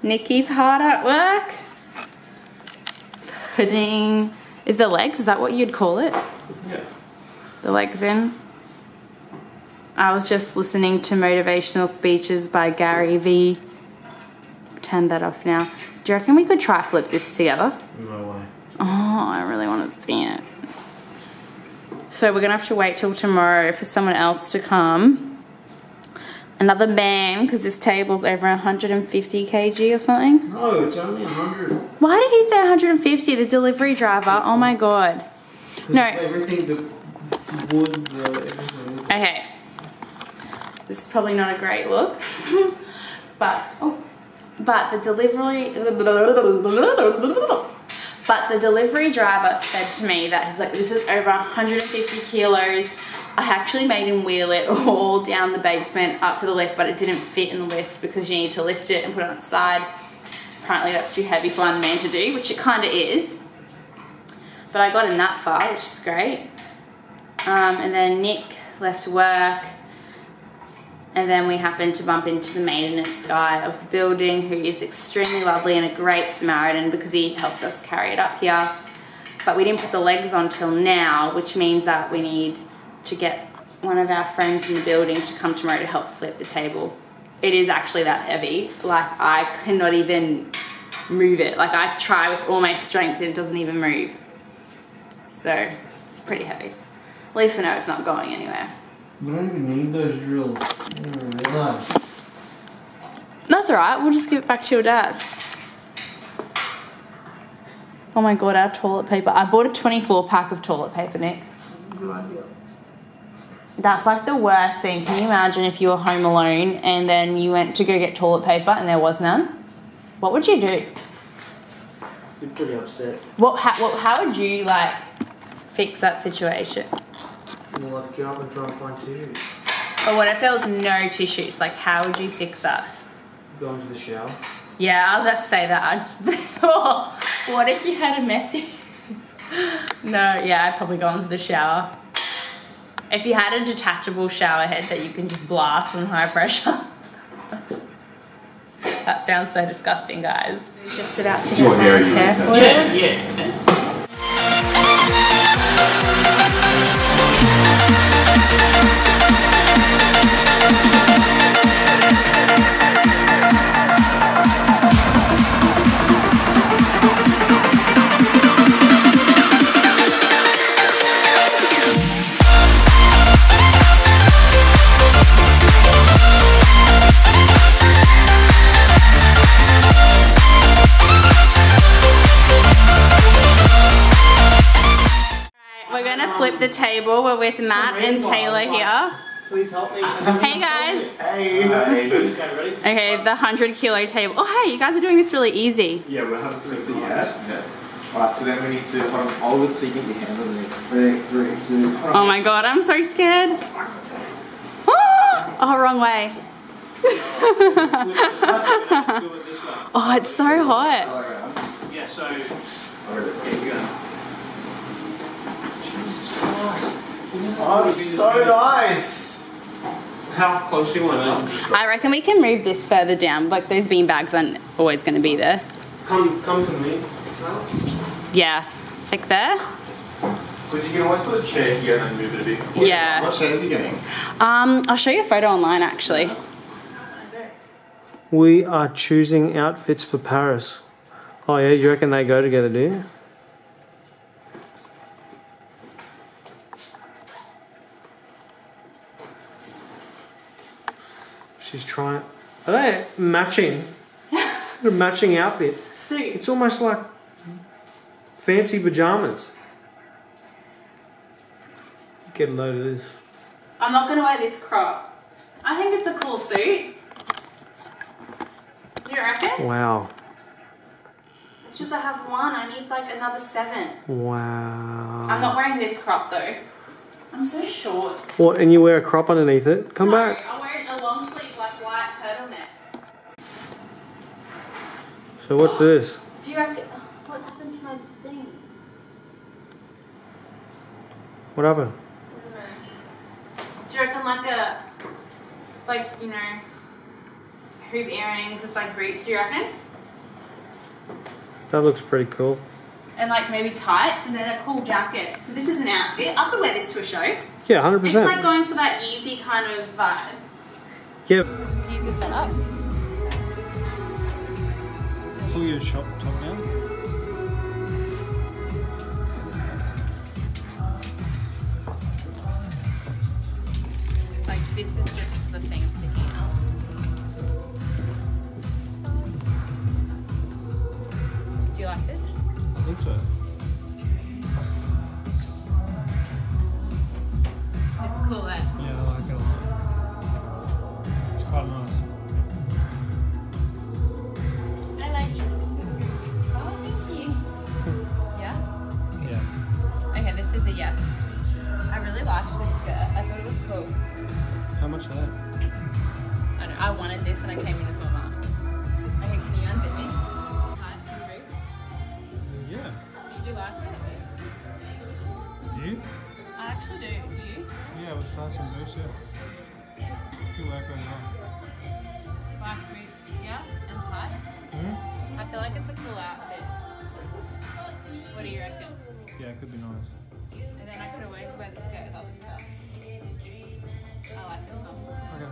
Nikki's hard at work. Putting the legs, is that what you'd call it? Yeah. The legs in. I was just listening to motivational speeches by Gary V. Turn that off now. Do you reckon we could try flip this together? No way. Oh, I really want to see it. So we're gonna have to wait till tomorrow for someone else to come. Another man, because this table's over 150 kg or something. No, it's only 100. Why did he say 150? The delivery driver. Oh my god. No. Everything, the wood, everything. Okay. This is probably not a great look, but the delivery driver said to me that he's like, this is over 150 kilos. I actually made him wheel it all down the basement up to the lift, but it didn't fit in the lift because you need to lift it and put it on its side. Apparently that's too heavy for one man to do, which it kind of is. But I got him that far, which is great. And then Nick left work. And then we happened to bump into the maintenance guy of the building, who is extremely lovely and a great Samaritan because he helped us carry it up here. But we didn't put the legs on till now, which means that we need to get one of our friends in the building to come tomorrow to help flip the table. It is actually that heavy. Like, I cannot even move it. Like, I try with all my strength and it doesn't even move. So, it's pretty heavy. At least we know it's not going anywhere. We don't even need those drills. I didn't even realise. That's alright, we'll just give it back to your dad. Oh my god, our toilet paper. I bought a 24 pack of toilet paper, Nick. Good idea. That's like the worst thing. Can you imagine if you were home alone and then you went to go get toilet paper and there was none? What would you do? You're pretty upset. How would you, like, fix that situation? You'll like get up and try and find tissues. But what if there was no tissues? Like, how would you fix that? Go into the shower. Yeah, I was about to say that. What if you had a messy... No, yeah, I'd probably go into the shower. If you had a detachable shower head that you can just blast on high pressure. That sounds so disgusting, guys. Just about to get my hair oiled. Yeah. Flip the table. We're with Matt and Taylor here. Please help me. Hey guys. Hey. Okay, the 100 kilo table. Oh hey, you guys are doing this really easy. Yeah, we haven't flipped it yet. Yeah. Alright, so then we need to hold on all of it so you get your hand on it. 3, 2, oh my god, I'm so scared. Oh, wrong way. Oh, it's so hot. Yeah, so... Oh, it's so nice! How close do you want it? I reckon we can move this further down. Like, those bean bags aren't always going to be there. Come to me. Yeah. Like there? Because you can always put a chair here and then move it a bit. Yeah. What chair is he getting? I'll show you a photo online, actually. We are choosing outfits for Paris. Oh yeah, you reckon they go together, do you? She's trying... Are they matching? A matching outfit. Suit. It's almost like fancy pajamas. Get a load of this. I'm not going to wear this crop. I think it's a cool suit. You reckon? Wow. It's just I have one. I need like another 7. Wow. I'm not wearing this crop though. I'm so short. What, and you wear a crop underneath it? Come back. I'm wearing a long sleeve like white turtleneck. So what's this? Do you reckon... What happened to my thing? What happened? I don't know. Do you reckon like you know, hoop earrings with like boots, do you reckon? That looks pretty cool. And like maybe tights and then a cool jacket. So this is an outfit. I could wear this to a show. Yeah, 100%. It's like going for that easy kind of vibe. Yeah. Easy fit up. Pull your top down. Like this is just the thing sticking out. Do you like this? I think so. It's cool, eh? Yeah, I like it a lot. It's quite nice. I like it. Oh, thank you. Yeah? Yeah. Okay, this is a yes. I really liked this skirt. I thought it was cool. How much are they? I know, I wanted this when I came in the format. Okay, can you unzip me? Tight and boot. Yeah. Do you like it? You? I actually do. You? Yeah, with tights and boots, yeah. You work really well. Black boots, yeah, and tights. Hmm? I feel like it's a cool outfit. What do you reckon? Yeah, it could be nice. And then I could always wear the skirt with all this stuff. I like this one. Okay.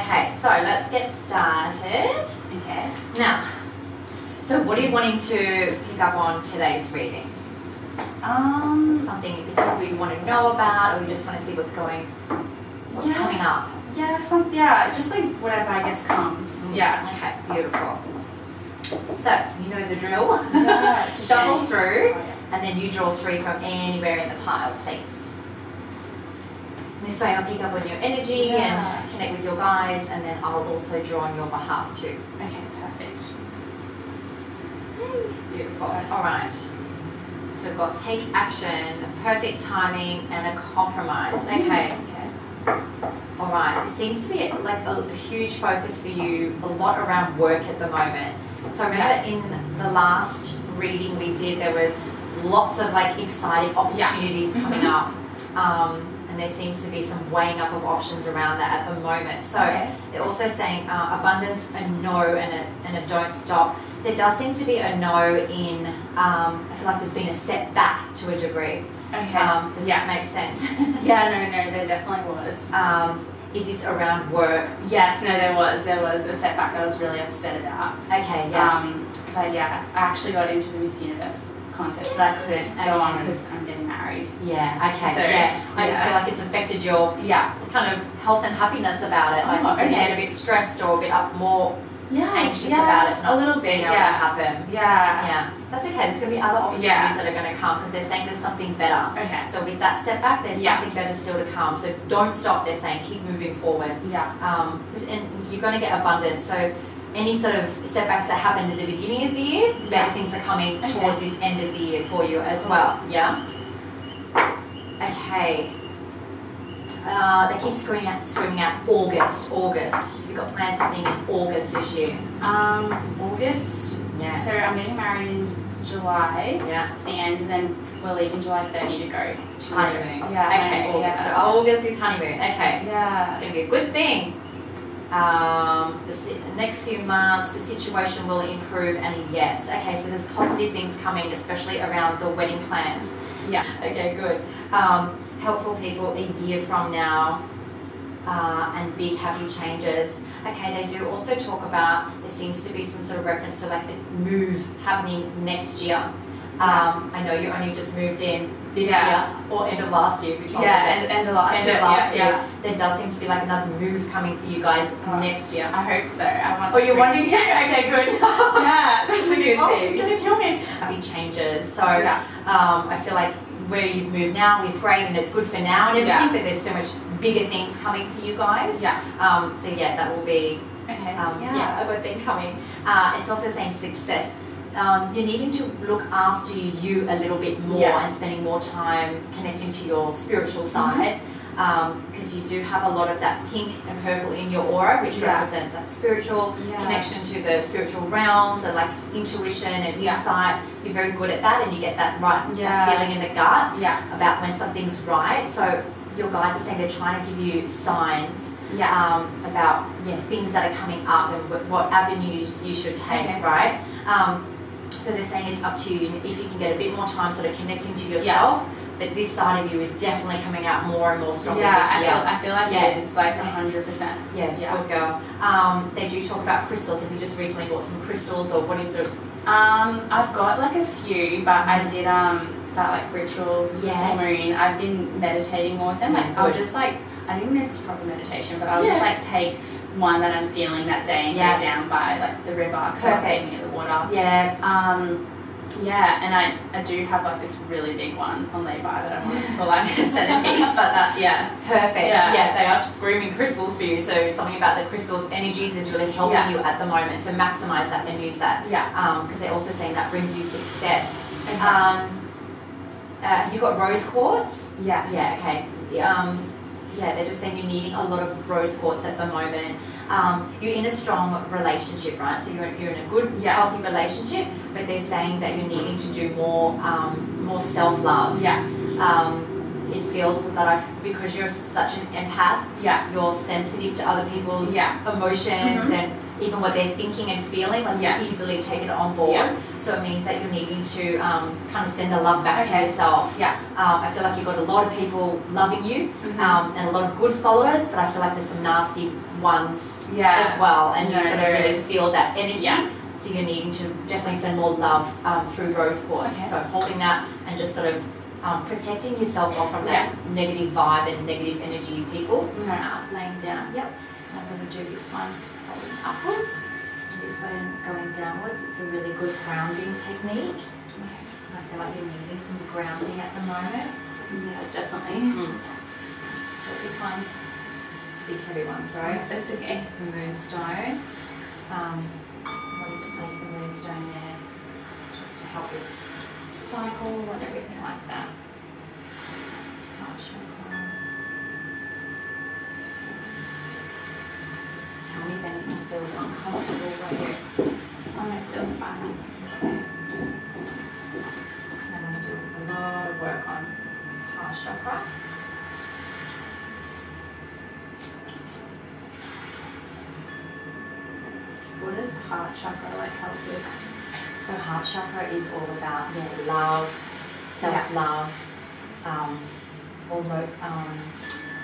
Okay, so let's get started. Okay. Now, so what are you wanting to pick up on today's reading? Something in particular you want to know about, or you just want to see what's coming up? Yeah, just like whatever I guess comes. Yeah. Okay, beautiful. So, you know the drill. Yeah, just Shuffle any- through, Oh, yeah. and then you draw 3 from anywhere in the pile, please. This way I'll pick up on your energy Yeah. and connect with your guides, and then I'll also draw on your behalf too. Okay, perfect. Beautiful. All right. So we've got take action, perfect timing, and a compromise. Okay. All right. This seems to be like a huge focus for you, a lot around work at the moment. So I remember in the last reading we did, there was lots of like exciting opportunities coming up. And there seems to be some weighing up of options around that at the moment. So they're also saying abundance, a no, and a don't stop. There does seem to be a no in, I feel like there's been a setback to a degree. Okay. Does this make sense? Yeah, no, there definitely was. Is this around work? Yes, no, there was a setback that I was really upset about. Okay, yeah. But yeah, I actually got into the Miss Universe contest, but I couldn't go on because I'm getting married. Yeah, okay, So, yeah. I just feel like it's affected your kind of health and happiness about it. Like, did you get a bit stressed or a bit more anxious about it? A little bit, being able to happen. Yeah. That's okay. There's going to be other opportunities that are going to come because they're saying there's something better. Okay. So with that setback, there's something better still to come. So don't stop. They're saying keep moving forward. Yeah. And you're going to get abundance. So any sort of setbacks that happened at the beginning of the year, better things are coming towards this end of the year for you as well. Yeah. Okay. They keep screaming out August. You've got plans happening in August this year. August. Yeah. So I'm getting married in July. Yeah. At the end, and then we're leaving July 30 to go to Honeymoon. Yeah. Okay. August. Yeah. So August is honeymoon. Okay. Yeah. It's going to be a good thing. The next few months, the situation will improve, and a yes. Okay, so there's positive things coming, especially around the wedding plans. Yeah. Okay, good. Helpful people a year from now, and big happy changes. Okay, they do also talk about, there seems to be some sort of reference to like a move happening next year. I know you only just moved in this year, or end of last year. Which end of last year. year. There does seem to be like another move coming for you guys next year. I hope so. I want. Oh, you're wanting to? Okay, good. Yeah, that's a good thing. It's gonna kill me. Happy changes. So I feel like where you've moved now is great and it's good for now and everything, but there's so much bigger things coming for you guys. So that will be a good thing coming. It's also saying success. You're needing to look after you a little bit more and spending more time connecting to your spiritual side, because you do have a lot of that pink and purple in your aura, which represents that spiritual connection to the spiritual realms and like intuition and insight. You're very good at that, and you get that that feeling in the gut about when something's right. So your guides are saying they're trying to give you signs about things that are coming up and what avenues you should take, right? So they're saying it's up to you if you can get a bit more time sort of connecting to yourself. But this side of you is definitely coming out more and more strongly this year. I feel like it's like 100%. Yeah, good girl. They do talk about crystals. Have you just recently bought some crystals, or what is it? I've got like a few, but I did that like ritual moon. I've been meditating more with them. Like I'll just like, I don't even know if it's proper meditation, but I'll just like take one that I'm feeling that day and go down by like the river because I'm getting near the water. And I do have like this really big one on lay by that I want for like a centerpiece, but perfect. Yeah, they are screaming crystals for you. So something about the crystals energies is really helping you at the moment. So maximize that and use that. Because they're also saying that brings you success. You got rose quartz? Okay. They're just saying you're needing a lot of rose quartz at the moment. You're in a strong relationship, right? So you're in a good, healthy relationship, but they're saying that you're needing to do more self-love. It feels that because you're such an empath, you're sensitive to other people's emotions and even what they're thinking and feeling, like you easily take it on board. So it means that you're needing to kind of send the love back to yourself. I feel like you've got a lot of people loving you and a lot of good followers, but I feel like there's some nasty ones as well, and you sort of really feel that energy. So you're needing to definitely send more love through rose quartz. So holding that and just sort of protecting yourself off from that negative vibe and negative energy people. Laying down. And I'm going to do this one holding upwards. And this one going downwards. It's a really good grounding technique. And I feel like you're needing some grounding at the moment. Definitely. So this one, it's a big heavy one, sorry. That's okay. It's the moonstone. I'm wanting to place the moonstone there just to help this cycle and everything like that. Tell me if anything feels uncomfortable where you. Oh, it feels fine. Okay. And I'm going to do a lot of work on heart chakra. What does heart chakra like help with? So heart chakra is all about love, self-love,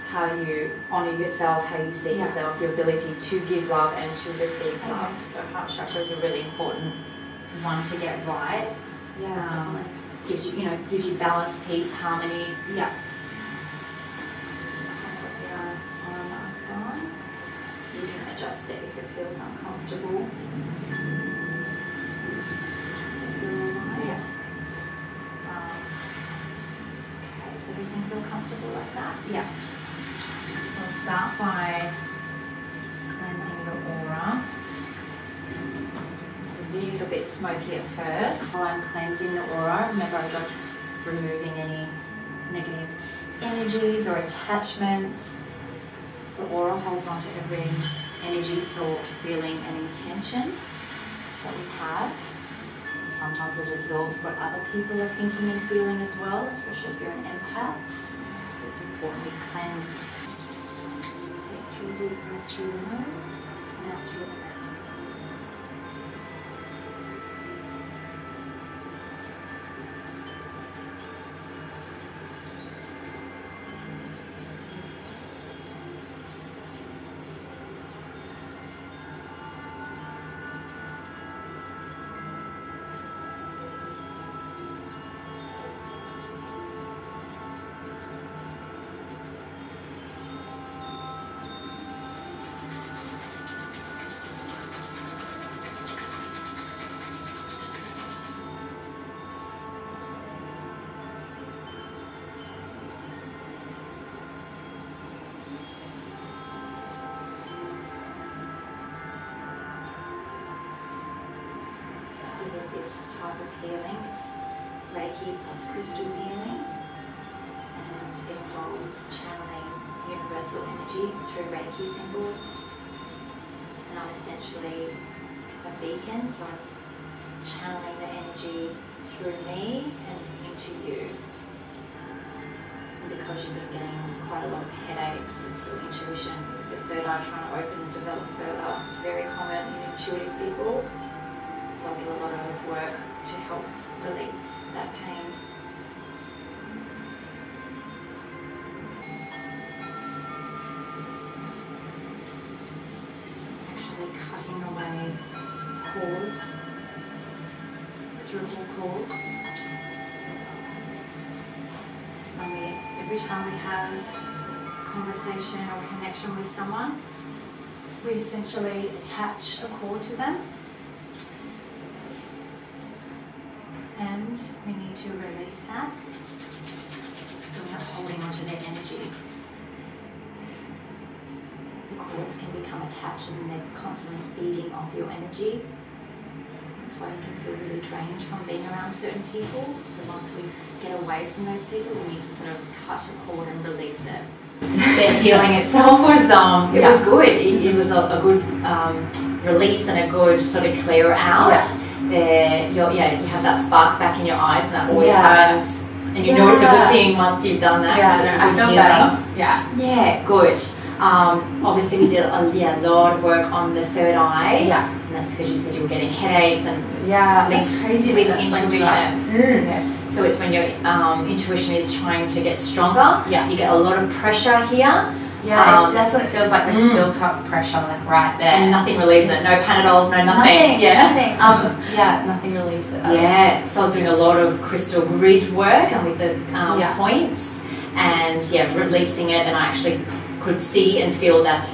how you honour yourself, how you see yourself, your ability to give love and to receive love. So heart chakra is a really important one to get right. Definitely. Gives you balance, peace, harmony. Put the arm mask on. You can adjust it if it feels uncomfortable. Does it feel alright? Okay, does everything feel comfortable like that? So I'll start by cleansing the aura. It's a little bit smoky at first. While I'm cleansing the aura, remember I'm just removing any negative energies or attachments. The aura holds on to every energy, thought, feeling and intention that we have. And sometimes it absorbs what other people are thinking and feeling as well, especially if you're an empath. So it's important we cleanse. Take 3 deep breaths through the nose and out through the mouth. With this type of healing, it's Reiki plus crystal healing, and it involves channeling universal energy through Reiki symbols. And I'm essentially a beacon, so I'm channeling the energy through me and into you. And because you've been getting quite a lot of headaches, it's your intuition, your third eye trying to open and develop further. It's very common in intuitive people. So I'll do a lot of work to help relieve that pain. Actually cutting away cords, through cords. So every time we have conversation or connection with someone, we essentially attach a cord to them. And we need to release that, so we're not holding onto their energy. The cords can become attached and they're constantly feeding off your energy. That's why you can feel really drained from being around certain people. So once we get away from those people, we need to sort of cut a cord and release it. The healing itself was it was good. It was a good release and a good sort of clear out. You have that spark back in your eyes, and that always happens. And you know it's a good thing once you've done that. Yeah, I feel better. Yeah, good. Obviously we did a lot of work on the third eye. Yeah. And that's because you said you were getting headaches and that's crazy with intuition. So it's when your intuition is trying to get stronger. Yeah. You get a lot of pressure here. Yeah, that's what it feels like built up pressure, like right there. And nothing relieves it. No Panadols, no nothing. Nothing. Nothing relieves it. Yeah. So I was doing a lot of crystal grid work and with the points, and releasing it, and I actually could see and feel that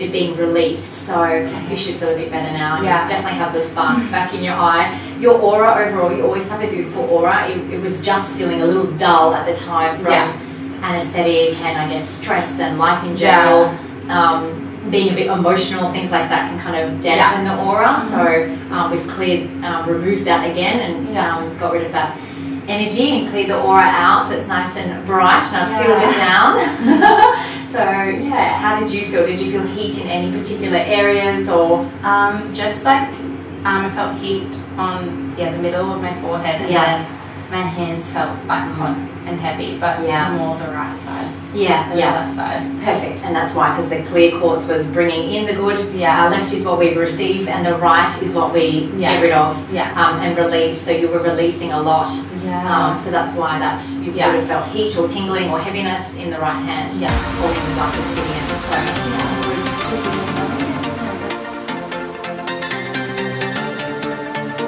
it being released. So you should feel a bit better now. You definitely have the spark back in your eye. Your aura overall, you always have a beautiful aura. It was just feeling a little dull at the time from anesthetic and I guess stress and life in general. Being a bit emotional, things like that can kind of dampen the aura. So we've cleared, removed that again and got rid of that energy and cleared the aura out, so it's nice and bright, and I've sealed it down. So how did you feel? Did you feel heat in any particular areas, or just like I felt heat on the middle of my forehead, and then my hands felt like hot and heavy, but more the right side. The left side. Perfect. And that's why, because the clear quartz was bringing in the good. Left is what we receive, and the right is what we get rid of and release. So you were releasing a lot. So that's why that you would have felt heat or tingling or heaviness in the right hand, or in the left obsidian. So